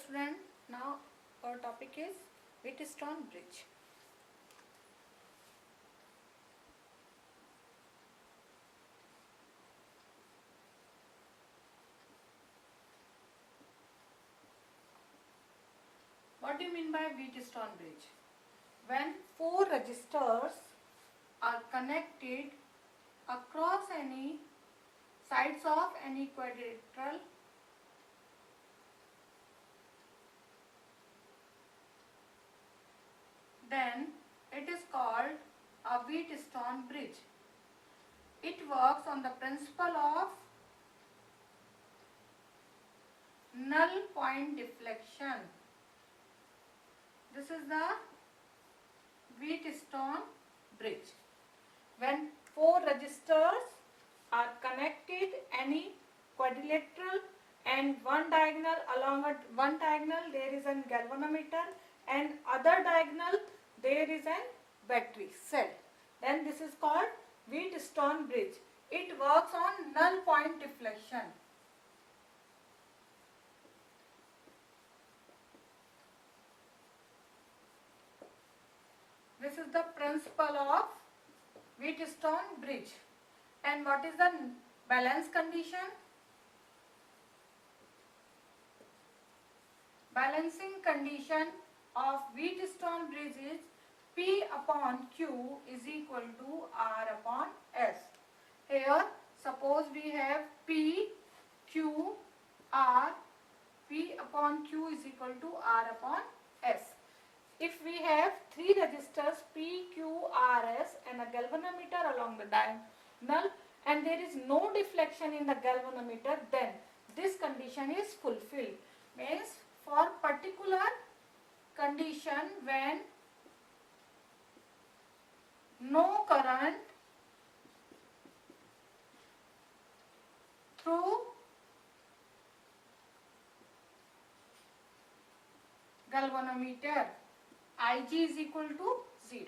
student, now our topic is Wheatstone Bridge. What do you mean by Wheatstone Bridge? When four resistors are connected across any sides of any quadrilateral, then it is called a Wheatstone bridge. It works on the principle of null point deflection. This is the Wheatstone bridge. When four resistors are connected any quadrilateral and one diagonal, along one diagonal there is an galvanometer and other diagonal there is an battery cell, then this is called Wheatstone bridge. It works on null point deflection. This is the principle of Wheatstone bridge. And what is the balance condition? Balancing condition of Wheatstone bridge is P upon Q is equal to R upon S. Here suppose we have P, Q, R. P upon Q is equal to R upon S. If we have three resistors P, Q, R, S and a galvanometer along the diagonal and there is no deflection in the galvanometer, then this condition is fulfilled. Means for particular condition when no current through galvanometer, Ig is equal to 0.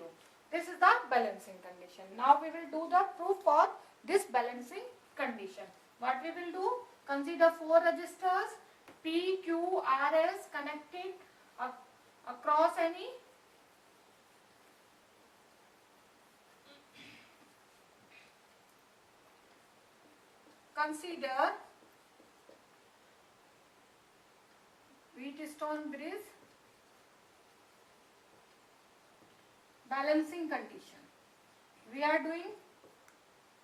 This is the balancing condition. Now we will do the proof for this balancing condition. What we will do? Consider four resistors P, Q, R, S connected across any consider Wheatstone bridge balancing condition. We are doing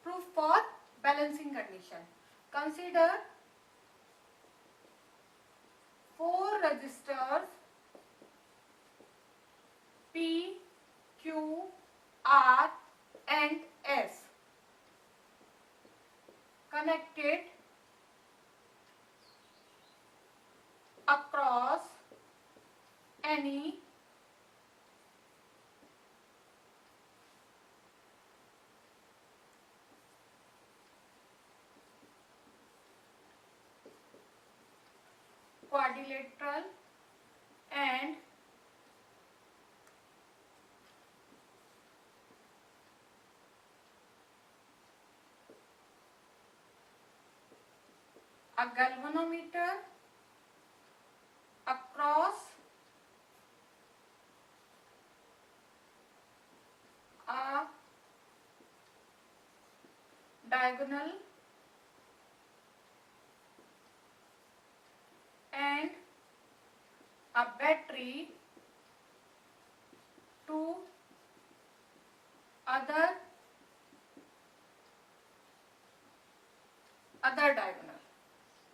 proof for balancing condition. Consider four resistors P, Q, R and S connected across any quadrilateral and a galvanometer across a diagonal and a battery to other diagonal.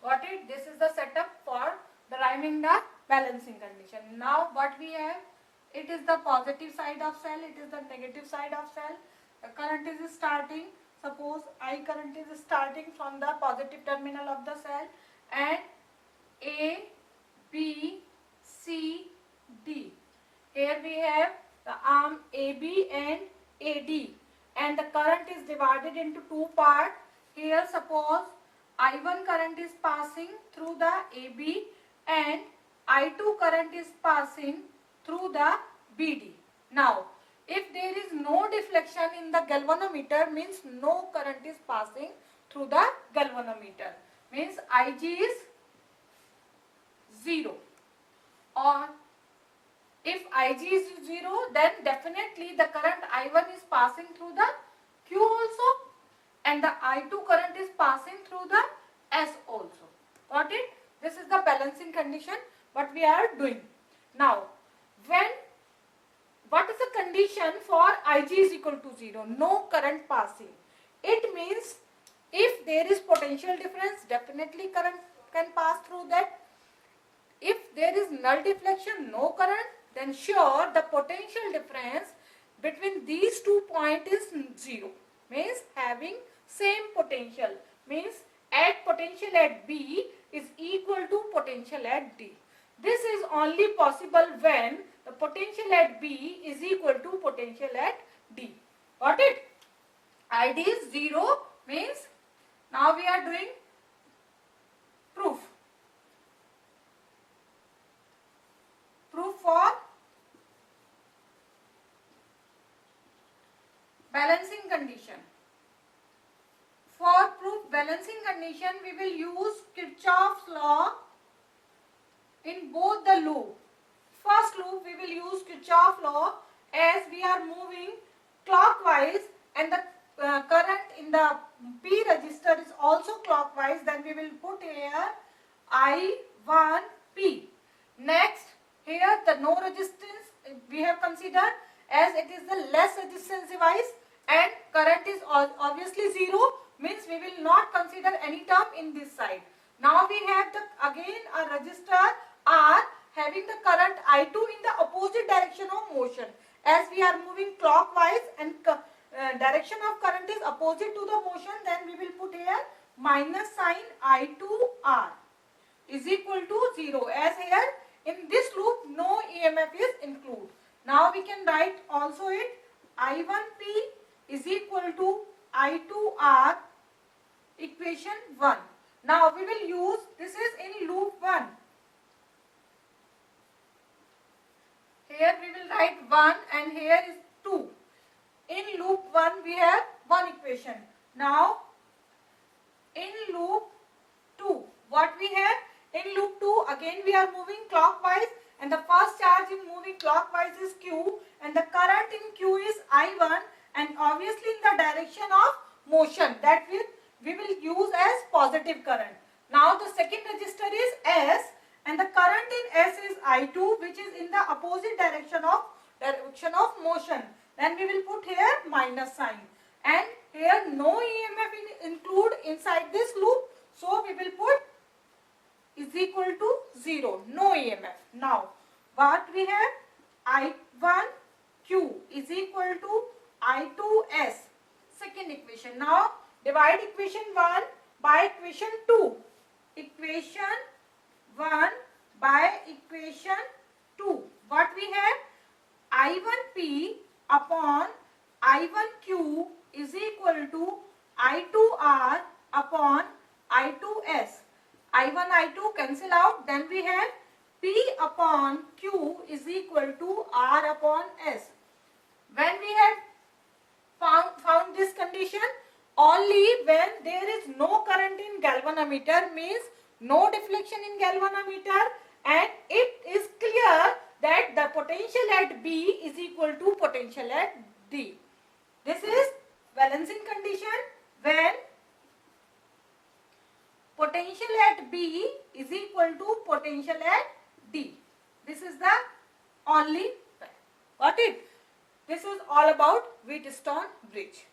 Got it? This is the setup for deriving the balancing condition. Now what we have, it is the positive side of cell, it is the negative side of cell. The current is starting, suppose I current is starting from the positive terminal of the cell and A, B, C, D. Here we have the arm AB and AD and the current is divided into two parts. Here suppose I1 current is passing through the AB and I2 current is passing through the BD. Now, if there is no deflection in the galvanometer, means no current is passing through the galvanometer, means Ig is 0. or if Ig is 0, then definitely the current I1 is passing through the Q also, and the I2 current is passing through the S also. Got it? This is the balancing condition what we are doing. Now, what is the condition for Ig is equal to 0? No current passing. It means if there is potential difference, definitely current can pass through that. If there is null deflection, no current, then sure the potential difference between these 2 points is 0. Means having same potential. Means potential at B is equal to potential at D. This is only possible when the potential at B is equal to potential at D. Got it? ID is 0 means now we are doing proof. Proof for balancing condition. For proof balancing condition, we will use Kirchhoff's law in both the loop. First loop we will use Kirchhoff's law as we are moving clockwise and the current in the P register is also clockwise, then we will put here I1P. Next, here the no resistance we have considered as it is the less resistance device and current is obviously 0, means we will not consider any term in this side. Now we have again a resistor R having the current I2 in the opposite direction of motion. As we are moving clockwise and direction of current is opposite to the motion, then we will put here minus sign I2R is equal to 0. As here in this loop no EMF is included. Now we can write also it I1P is equal to I2R equation 1. Now we will use, this is in loop 1. Here we will write 1 and here is 2. In loop 1 we have one equation. Now in loop 2 what we have? In loop 2 again we are moving clockwise and the first charge in moving clockwise is Q and the current in Q is I1 and obviously in the direction of motion, that we will use as positive current. Now the second resistor is S and the current in S is I2 which is in the opposite direction of motion. Then we will put here minus sign and here no EMF include inside this loop, so we will put is equal to 0, no EMF. Now what we have? I1Q is equal to I2S, second equation. Now divide equation 1 by equation 2. Equation 1 by equation 2. What we have? I1P upon I1Q is equal to I2R upon I2S. I1, I2 cancel out, then we have P upon Q is equal to R upon S. When we have found this condition, only when there is no current in galvanometer, means no deflection in galvanometer, and it is clear that the potential at B is equal to potential at D. This is balancing condition when potential at B is equal to potential at D. This is the only fact. Got it? This is all about Wheatstone bridge.